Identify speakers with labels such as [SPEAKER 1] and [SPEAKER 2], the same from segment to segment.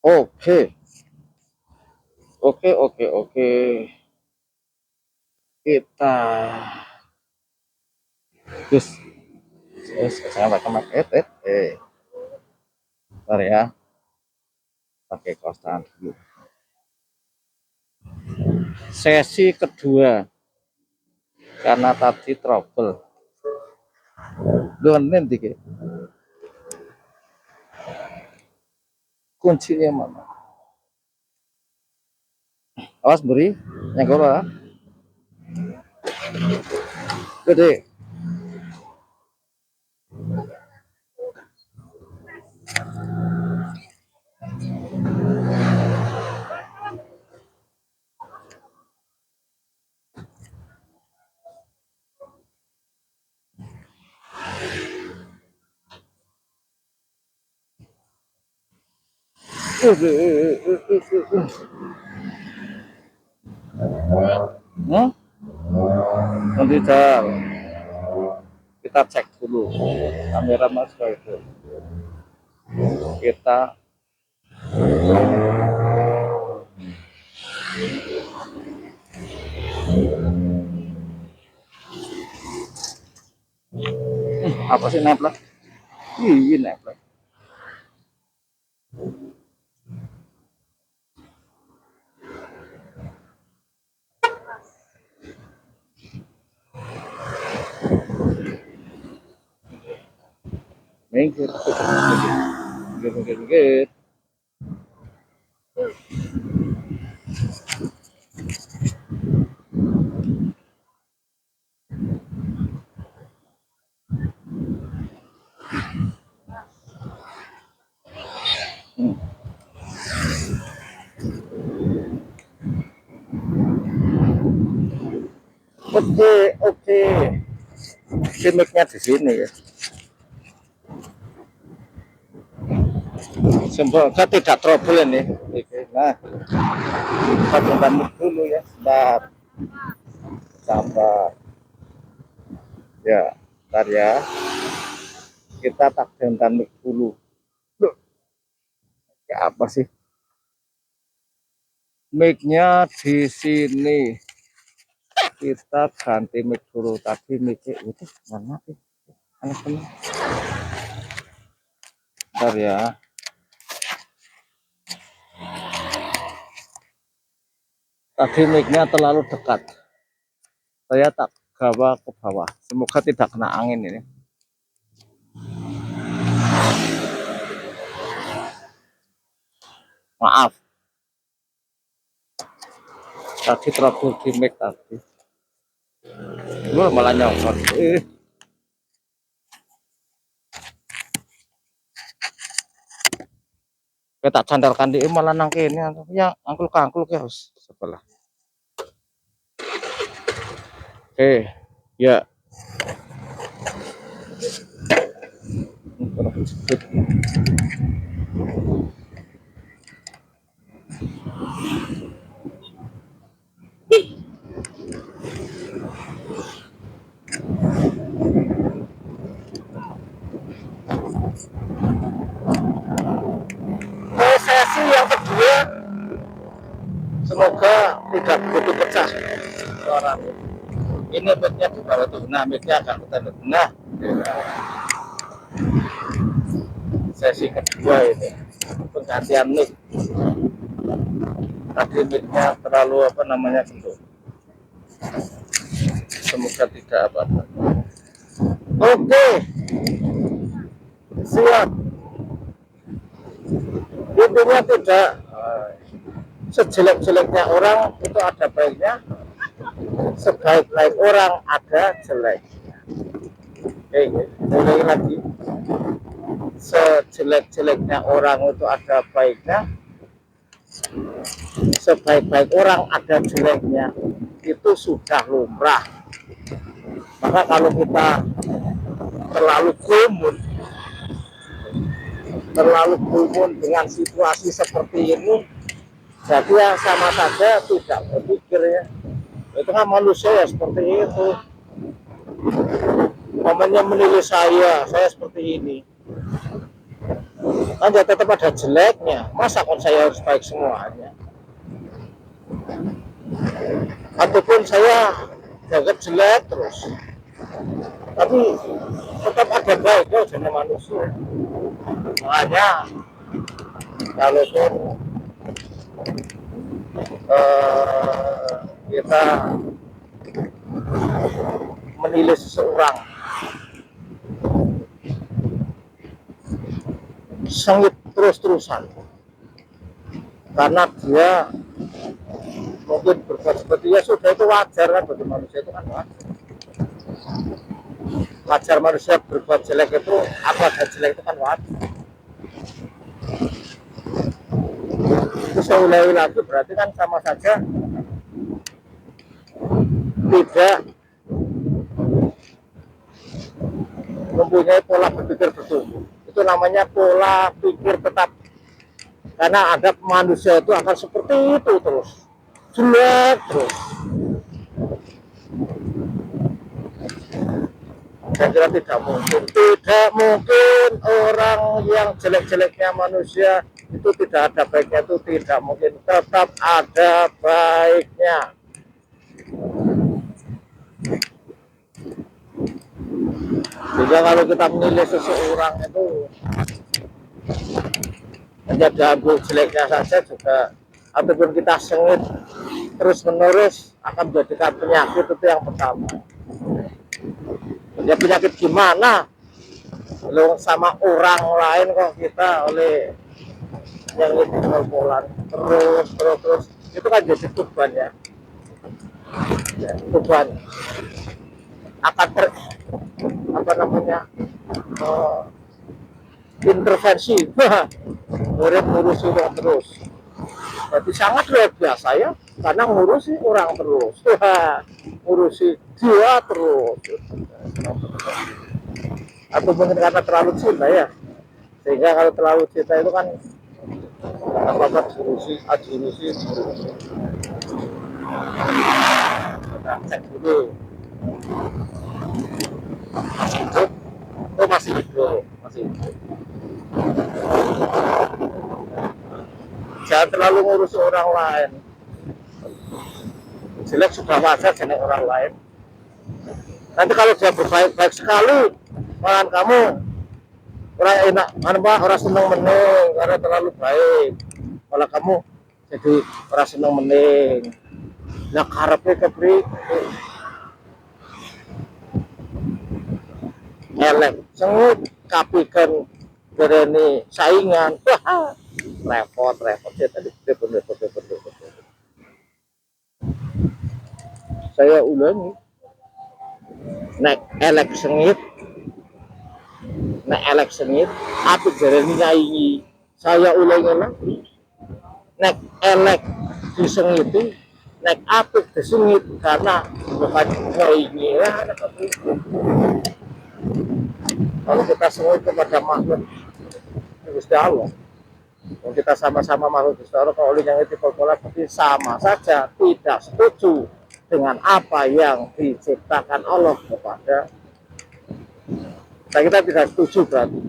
[SPEAKER 1] Oke, oke. Kita, terus, saya pakai mic, bentar ya, pakai kaos tangan dulu. Sesi kedua, karena tadi trouble. Lu nanti kuncinya mana? Awas beri, yang gua gede. Hmm? Nanti kita cek dulu kamera mas itu. Kita apa sih nempel? Iya nempel. Minggir. Oke. Simiknya di sini ya. Semoga tidak trouble ini. Nah, kita coba dulu ya. Sabar. Ya, bentar ya. Kita tak ganti dulu. Loh, ya apa sih? Mic-nya di sini. Kita ganti mic dulu. Tadi mic-nya itu mana sih? Bentar ya. Tadi mic-nya terlalu dekat. Saya tak bawa ke bawah. Semoga tidak kena angin ini. Maaf. Tadi trouble di mic tadi. Gue malah nyokot. Kita sandarkan di malah nangkini yang angkul ke harus sebelah. Oke, ya. Sesi yang kedua, semoga tidak begitu pecah suara. Ini mic-nya di bawah tuh, nah mic-nya akan kita nah. Sesi kedua ini penggantian mic. Tadi mic-nya terlalu apa namanya bentuk. Semoga tidak apa-apa. Oke, siap. Intinya tidak sejelek-jeleknya orang itu ada baiknya, sebaik-baik orang ada jelek. Oke, mulai lagi. Sejelek-jeleknya orang itu ada baiknya, sebaik-baik orang ada jeleknya. Itu sudah lumrah. Maka kalau kita terlalu gumun dengan situasi seperti ini, jadi ya sama saja tidak berpikir ya. Itu kan manusia ya seperti itu. Momennya menilai saya seperti ini. kan ya tetap ada jeleknya. Masa kan saya harus baik semuanya? Ataupun saya jaga jelek terus, tapi tetap ada baiknya sama manusia. Makanya kalaupun kita menilai seseorang sengit terus-terusan karena dia mungkin berbuat seperti ya sudah, itu wajar kan, bagi manusia itu kan wajar manusia berbuat jelek itu, apa dan jelek itu kan wajar. Itu saya ulangi lagi, berarti kan sama saja tidak mempunyai pola berpikir bertumbuh. Itu namanya pola pikir tetap, karena ada manusia itu akan seperti itu terus, jelek terus. Saya kira tidak mungkin orang yang jelek-jeleknya manusia itu tidak ada baiknya, itu tidak mungkin, tetap ada baiknya. Sehingga kalau kita menilai seseorang itu menjadi ambil jeleknya saja juga, ataupun kita sengit terus menerus, akan menjadikan penyakit. Itu yang pertama. Ya, penyakit gimana lo sama orang lain kok kita oleh yang itu ngompolan terus itu kan jadi beban ya, beban akan apa namanya, intervensi ngurusi orang terus. Berarti sangat luar biasa ya, karena ngurusi orang terus, ngurusi dia terus. Atau mungkin karena terlalu cinta ya, sehingga kalau terlalu cinta itu kan apa-apa diurusi. Kita cek dulu, masih hidup? Oh masih hidup. Jangan terlalu ngurus orang lain. Jelek sudah wajar jelek orang lain. Nanti kalau dia berbaik sekali, malah kamu orang enak, orang seneng meneng karena terlalu baik, malah kamu jadi orang seneng meneng. Nah karepnya keberi elek, sengit, kapikan berani saingan, repot ya tadi. Bener. Saya ulangi, nek elek sengit, apik berani nyaingi. Saya ulangi lagi, nek elek disengiti, nek apik disengit, karena bukan nyaingi ya. Kalau kita sengit kepada makhluk Gusti Allah, kalau kita sama-sama makhluk Gusti Allah, kalau yang itu pola berarti sama saja tidak setuju dengan apa yang diciptakan Allah kepada kita tidak setuju berarti.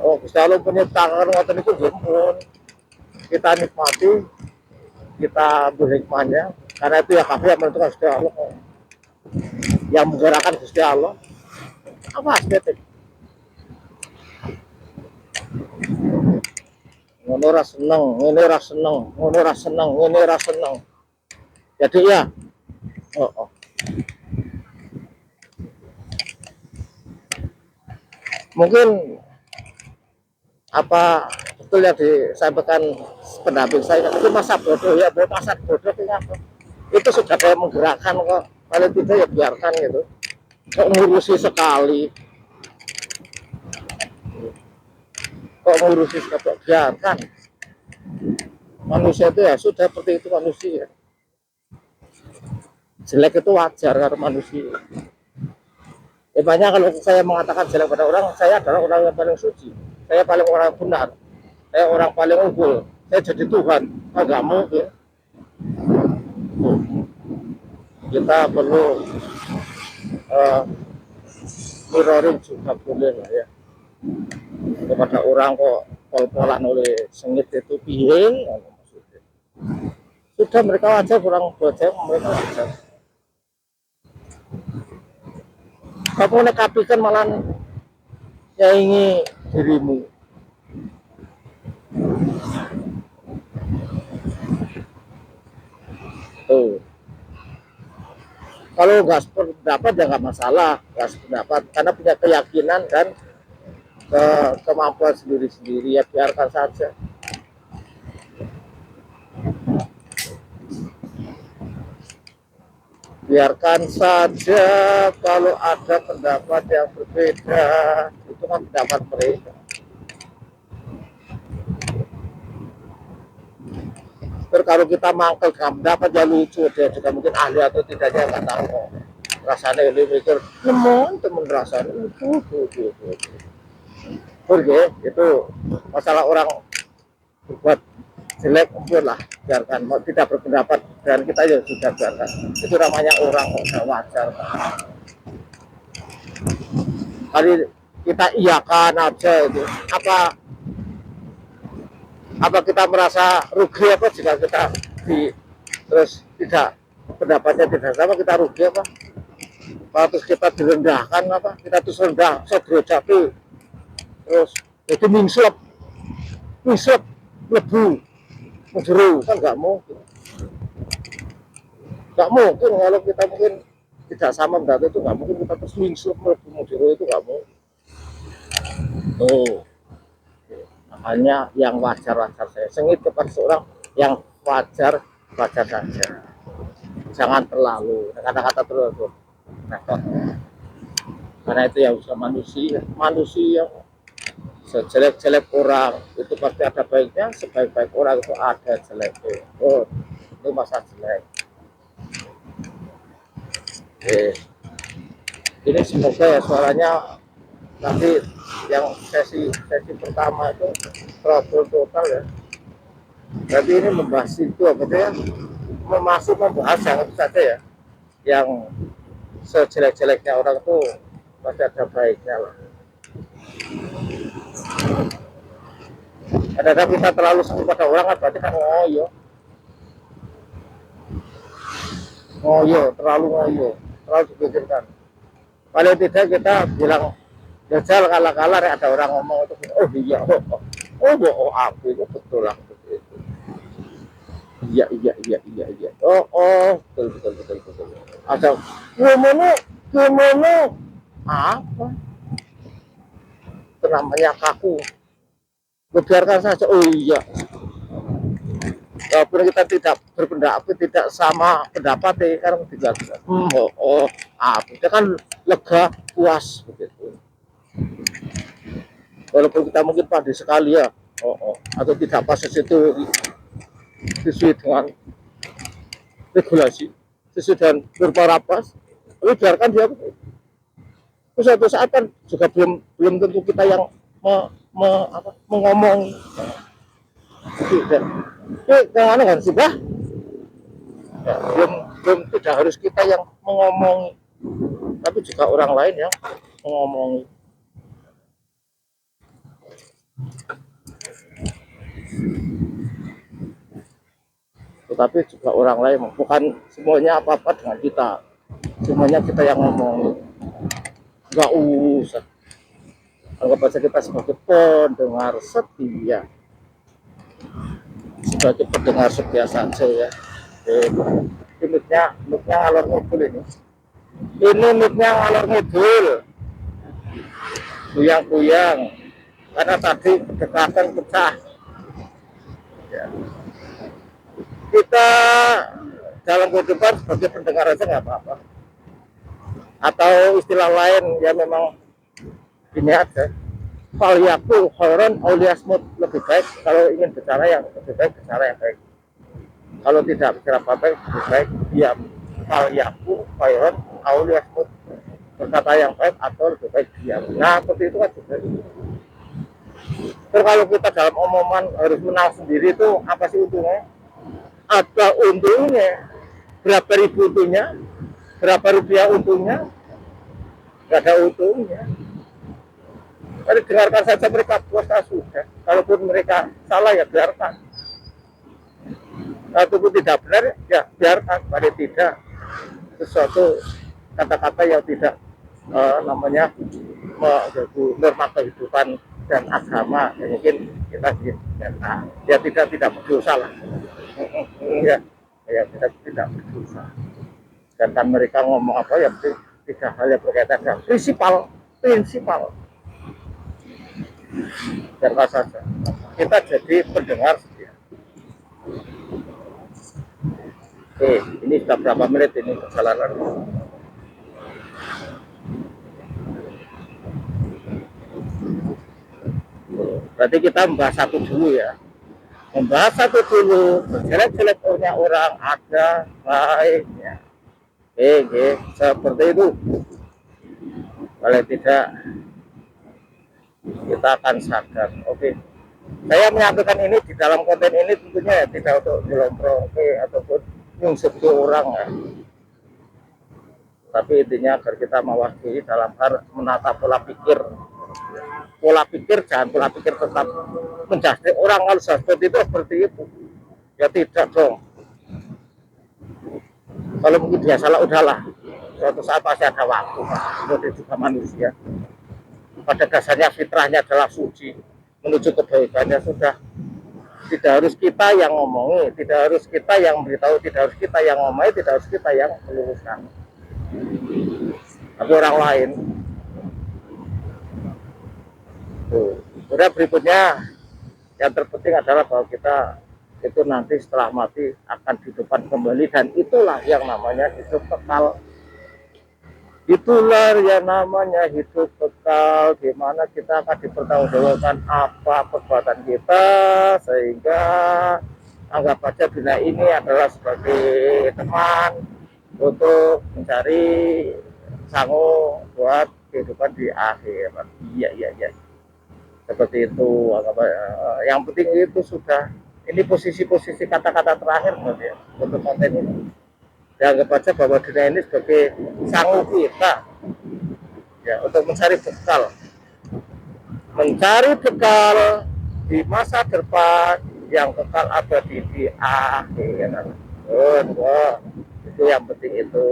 [SPEAKER 1] Oh Gusti Allah penyiptakan ngoten itu jempol, kita nikmati, kita ambil hikmahnya, karena itu ya kafir menentukan Gusti Allah, yang menggerakkan Gusti Allah. Apa estetik? Ngono ora seneng. Jadi ya, mungkin apa betul yang disampaikan pendamping saya, itu masa bodoh ya, masa bodoh itu sudah kayak menggerakkan kok. Kalau tidak ya biarkan gitu. Kok ngurusi sekali, biarkan. Manusia itu ya sudah seperti itu manusia. Jelek itu wajar karena manusia. Banyak kalau saya mengatakan jelek pada orang, saya adalah orang yang paling suci, saya paling orang benar, saya orang paling unggul, saya jadi Tuhan. Enggak mungkin. Kita perlu mirroring juga boleh lah ya. Kepada orang kok pol-polan oleh sengit itu piye, maksudnya. Sudah mereka wajar, kurang buat saya mereka wajar. Kamu nekapikan malah nyaingi dirimu. Tuh. Kalau nggak sependapat ya nggak masalah, nggak sependapat karena punya keyakinan dan kemampuan sendiri-sendiri, ya biarkan saja. Biarkan saja kalau ada pendapat yang berbeda, itu kan pendapat mereka. Terus kalau kita mangkel dengan pendapat ya lucu, dia juga mungkin ahli atau tidaknya nggak tahu kok. Rasanya ini mikir, temen rasanya oke, itu masalah orang berbuat jelek mungkin lah, biarkan. Mau tidak berpendapat dan kita ya sudah biarkan. Itu namanya orang kok, wajar. Kali kita iyakan aja itu. Apa kita merasa rugi apa jika kita terus tidak pendapatnya tidak sama, kita rugi apa? Terus kita direndahkan apa? Kita terus rendah, sodrojati, terus jadi mingsep lebu menjeru, kan nggak mungkin kalau kita mungkin tidak sama pendapat itu nggak mungkin kita terus mingsep lebu menjeru, itu nggak mungkin. Makanya yang wajar-wajar saya sengit kepada seorang yang wajar saja, jangan terlalu kata-kata terlalu repot, karena itu yang bisa manusia sejelek-jelek orang itu pasti ada baiknya, sebaik-baik orang itu ada jeleknya. Itu masa jelek. Ini semoga ya suaranya nanti yang sesi pertama itu trouble total ya. Jadi ini membahas itu apa ya? Masih membahas yang itu saja ya. Yang sejelek-jeleknya orang itu pasti ada baiknya lah. Kadang-kadang kita terlalu sering pada orang kan berarti kan terlalu dipikirkan. Paling tidak kita bilang jajal kala-kala ada orang ngomong itu, oh iya, aku itu betul lah betul itu. Iya, betul. Ada gimana apa? Itu namanya kaku. Biarkan saja. Oh iya. Walaupun kita tidak berpendapat, tidak sama pendapat, kan tidak. Kita kan lega, puas begitu. Walaupun kita mungkin pandai sekali ya, atau tidak pas itu sesuai dengan regulasi, sesuai dengan berparapas, tapi biarkan dia. Suatu saat kan juga belum tentu kita yang mengomongi. Yang aneh kan sudah ya, belum tidak harus kita yang mengomongi, tapi juga orang lain yang mengomongi. Tetapi juga orang lain, bukan semuanya apa-apa dengan kita, semuanya kita yang ngomong. Nggak usah, anggap saja kita sebagai pendengar setia, sebagai pendengar setia saja ya. Ini miknya ngalor ngidul ini miknya ngalor ngidul, kuyang karena tadi kedekatan pecah ya. Kita dalam kehidupan sebagai pendengar aja nggak apa-apa, atau istilah lain ya memang ini aja, faliyaku khairan auliyasmut, lebih baik kalau ingin bicara yang lebih baik bicara yang baik, kalau tidak bicara baik lebih baik diam. Faliyaku khairan auliyasmut, berkata yang baik atau lebih baik diam. Nah seperti itu kan juga. Terus kalau kita dalam omongan harus menang sendiri itu apa sih untungnya? Ada untungnya, berapa ribu untungnya, berapa rupiah untungnya, nggak ada untungnya. Mari dengarkan saja mereka puasa sudah. Kalaupun mereka salah ya biarkan. Kalaupun tidak benar ya biarkan. Paling tidak sesuatu kata-kata yang tidak namanya mengganggu norma kehidupan dan agama ya, mungkin kita ya tidak berdosa lah ya, ya kita tidak berdosa. Sedangkan mereka ngomong apa ya tidak hal yang berkaitan dengan prinsipal dan saja kita jadi pendengar setia. Oke, ini sudah berapa menit ini perjalanan? Berarti kita membahas satu dulu ya. Membahas satu dulu, jelek-jeleknya orang ada baiknya. Oke, seperti itu. Kalau tidak, kita akan sadar. Oke, saya menyampaikan ini di dalam konten ini tentunya ya, tidak untuk nyelontrong ataupun nyungsep orang ya. Tapi intinya agar kita mewakili dalam hal menata pola pikir. Pola pikir jangan pola pikir tetap menjadi orang harus seperti itu ya tidak dong. Kalau mungkin dia salah udahlah, suatu saat pasti ada waktu. Seperti juga manusia pada dasarnya fitrahnya adalah suci menuju kebaikannya sudah. Tidak harus kita yang ngomongi, tidak harus kita yang beritahu, tidak harus kita yang ngomongi, tidak harus kita yang meluruskan, tapi orang lain. Kemudian berikutnya yang terpenting adalah bahwa kita itu nanti setelah mati akan dihidupkan kembali, dan itulah yang namanya hidup kekal. Itulah yang namanya hidup kekal, di mana kita akan dipertanggungjawabkan apa perbuatan kita, sehingga anggap aja dunia ini adalah sebagai teman untuk mencari sangu buat kehidupan di akhirat. Iya. Seperti itu. Yang penting itu sudah. Ini posisi-posisi kata-kata terakhir ya, untuk konten ini. Dianggap aja bahwa dunia ini sebagai sangu kita ya, untuk mencari bekal di masa depan yang kekal abadi di akhirat. Itu yang penting itu.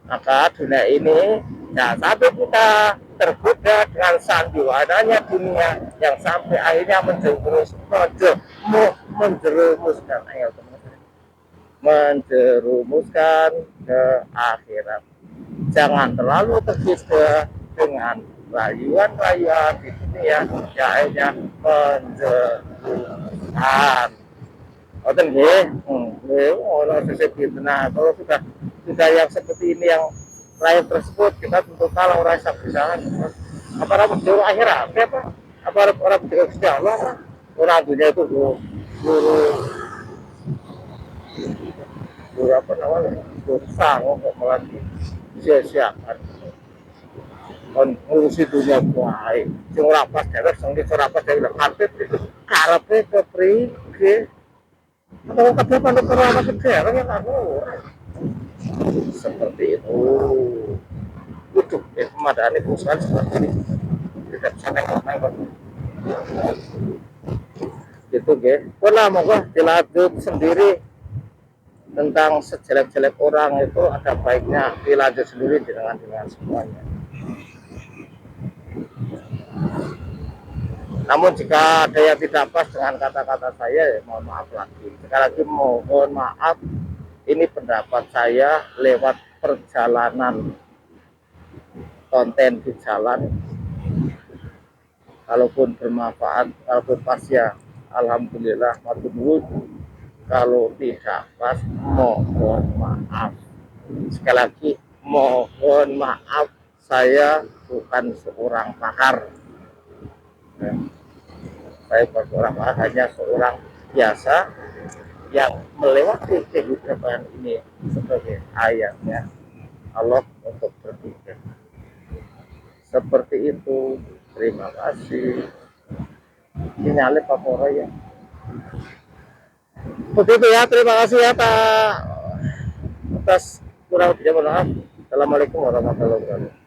[SPEAKER 1] Maka dunia ini ya, sampai kita tergoda dengan sandiwaranya dunia yang sampai akhirnya menjerumuskan ke akhirat. Jangan terlalu tergoda dengan rayuan-rayuan di dunia yang akhirnya menjerumuskan. Nah, kalau sudah yang seperti ini, yang lain tersebut, kita tentu kalah orang saksikan. Apa orang berjuru akhirat? Apa orang berjuru Allah? Orang dunia itu guru apa namanya? Guru sanggup kok malah sia-siakan. Ngurusi dunia baik. Sing ora pas dewek, sing ora pas dewek karpet itu karepe kepriye? Atau kadang manut ora gede yang aku. Seperti itu. Udah, pemadaan perusahaan seperti ini tidak bisa nengok gitu ya. Pernah moga dilanjut sendiri tentang sejelek-jelek orang itu ada baiknya dilanjut sendiri dengan semuanya. Namun jika ada yang tidak pas dengan kata-kata saya ya mohon maaf lagi. Sekali lagi mohon maaf, ini pendapat saya lewat perjalanan konten di jalan. Kalaupun bermanfaat, kalaupun pas ya alhamdulillah, matur. Kalau tidak pas mohon maaf. Sekali lagi mohon maaf, saya bukan seorang pakar. Saya bukan seorang pakar, hanya seorang biasa yang melewati kehidupan ini sebagai ayatnya Allah untuk berpikir. Seperti itu. Terima kasih. Sinyalnya Pak ya. Begitu ya, terima kasih ya Pak atas kurang lebihnya, mohon maaf. Assalamualaikum warahmatullahi wabarakatuh.